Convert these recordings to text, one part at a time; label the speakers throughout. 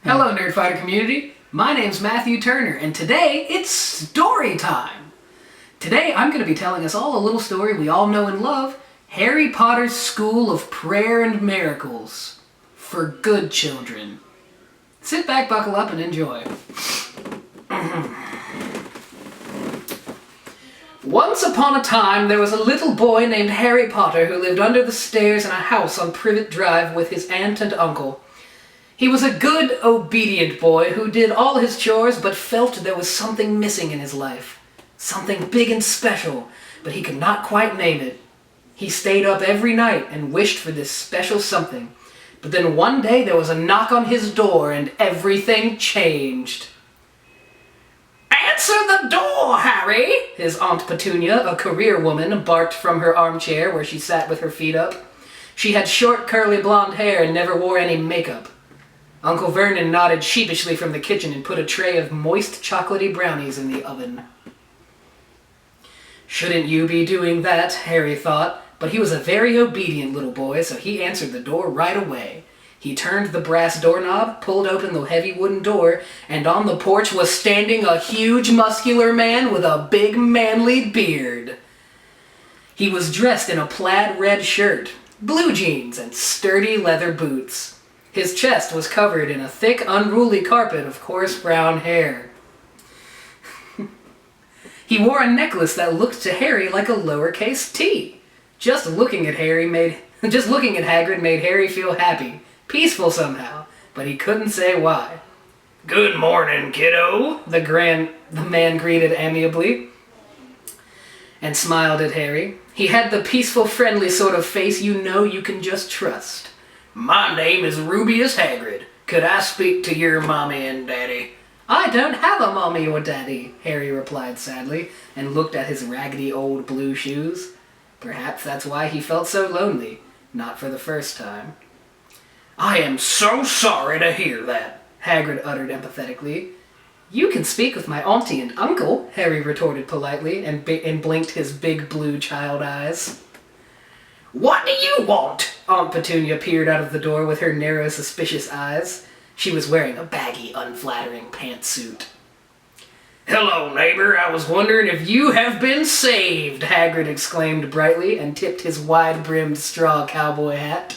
Speaker 1: Hello, Nerdfighter community. My name's Matthew Turner, and today it's story time. Today I'm going to be telling us all a little story we all know and love, Harry Potter's School of Prayer and Miracles. For good children. Sit back, buckle up, and enjoy. Once upon a time, there was a little boy named Harry Potter who lived under the stairs in a house on Privet Drive with his aunt and uncle. He was a good, obedient boy who did all his chores but felt there was something missing in his life. Something big and special, but he could not quite name it. He stayed up every night and wished for this special something. But then one day there was a knock on his door and everything changed. "Answer the door, Harry!" his Aunt Petunia, a career woman, barked from her armchair where she sat with her feet up. She had short, curly blonde hair and never wore any makeup. Uncle Vernon nodded sheepishly from the kitchen and put a tray of moist, chocolatey brownies in the oven. Shouldn't you be doing that, Harry thought, but he was a very obedient little boy, so he answered the door right away. He turned the brass doorknob, pulled open the heavy wooden door, and on the porch was standing a huge, muscular man with a big, manly beard. He was dressed in a plaid red shirt, blue jeans, and sturdy leather boots. His chest was covered in a thick, unruly carpet of coarse brown hair. He wore a necklace that looked to Harry like a lowercase t. Just looking at Hagrid made Harry feel happy, peaceful somehow, but he couldn't say why. "Good morning, kiddo," the man greeted amiably, and smiled at Harry. He had the peaceful, friendly sort of face you know you can just trust. "My name is Rubius Hagrid. Could I speak to your mommy and daddy?" "I don't have a mommy or daddy," Harry replied sadly, and looked at his raggedy old blue shoes. Perhaps that's why he felt so lonely, not for the first time. "I am so sorry to hear that," Hagrid uttered empathetically. "You can speak with my auntie and uncle," Harry retorted politely, and blinked his big blue child eyes. "What do you want?" Aunt Petunia peered out of the door with her narrow, suspicious eyes. She was wearing a baggy, unflattering pantsuit. "Hello, neighbor. I was wondering if you have been saved," Hagrid exclaimed brightly and tipped his wide-brimmed straw cowboy hat.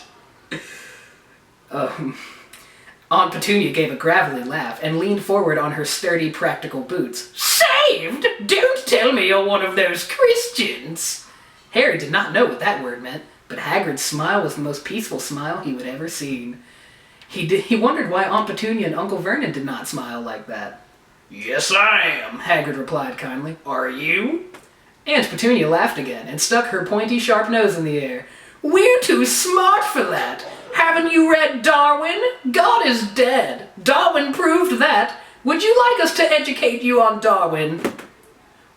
Speaker 1: Aunt Petunia gave a gravelly laugh and leaned forward on her sturdy, practical boots. "Saved? Don't tell me you're one of those Christians!" Harry did not know what that word meant, but Hagrid's smile was the most peaceful smile he would ever seen. He wondered why Aunt Petunia and Uncle Vernon did not smile like that. "Yes, I am," Hagrid replied kindly. "Are you?" Aunt Petunia laughed again and stuck her pointy, sharp nose in the air. "We're too smart for that. Haven't you read Darwin? God is dead. Darwin proved that. Would you like us to educate you on Darwin?"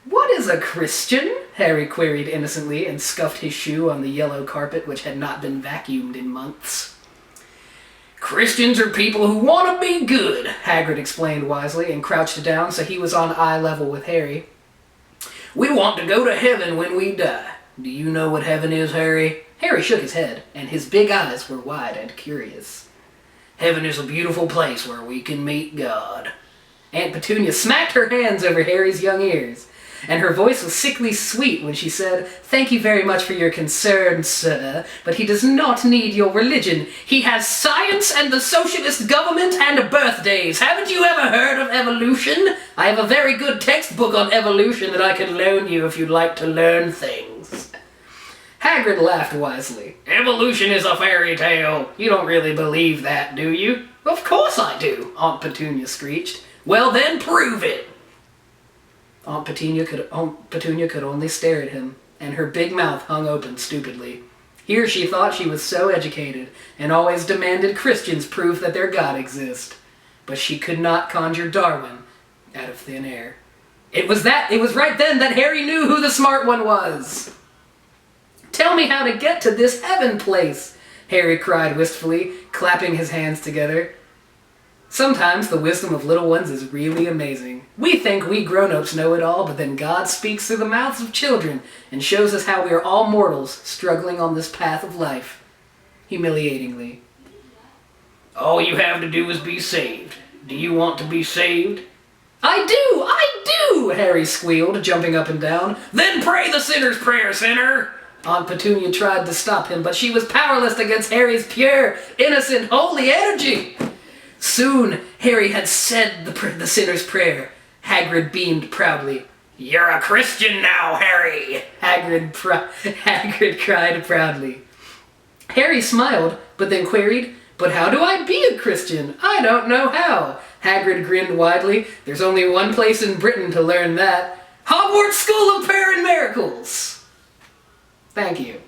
Speaker 1: "What is a Christian?" Harry queried innocently and scuffed his shoe on the yellow carpet which had not been vacuumed in months. "Christians are people who want to be good," Hagrid explained wisely and crouched down so he was on eye level with Harry. "We want to go to heaven when we die. Do you know what heaven is, Harry?" Harry shook his head, and his big eyes were wide and curious. "Heaven is a beautiful place where we can meet God." Aunt Petunia smacked her hands over Harry's young ears, and her voice was sickly sweet when she said, "Thank you very much for your concern, sir, but he does not need your religion. He has science and the socialist government and birthdays. Haven't you ever heard of evolution? I have a very good textbook on evolution that I can loan you if you'd like to learn things." Hagrid laughed wisely. "Evolution is a fairy tale. You don't really believe that, do you?" "Of course I do," Aunt Petunia screeched. "Well then, prove it." Aunt Petunia could only stare at him, and her big mouth hung open stupidly. Here she thought she was so educated, and always demanded Christians prove that their God exists. But she could not conjure Darwin out of thin air. It was right then that Harry knew who the smart one was. "Tell me how to get to this heaven place," Harry cried wistfully, clapping his hands together. Sometimes the wisdom of little ones is really amazing. We think we grown-ups know it all, but then God speaks through the mouths of children and shows us how we are all mortals struggling on this path of life. Humiliatingly. "All you have to do is be saved. Do you want to be saved? I do, Harry squealed, jumping up and down. Then pray the sinner's prayer, sinner! Aunt Petunia tried to stop him, but she was powerless against Harry's pure, innocent, holy energy. Soon, Harry had said the sinner's prayer. Hagrid beamed proudly. You're a Christian now, Harry! Hagrid cried proudly. Harry smiled, but then queried, But how do I be a Christian? I don't know how. Hagrid grinned widely. There's only one place in Britain to learn that. Hogwarts School of Prayer and Miracles! Thank you.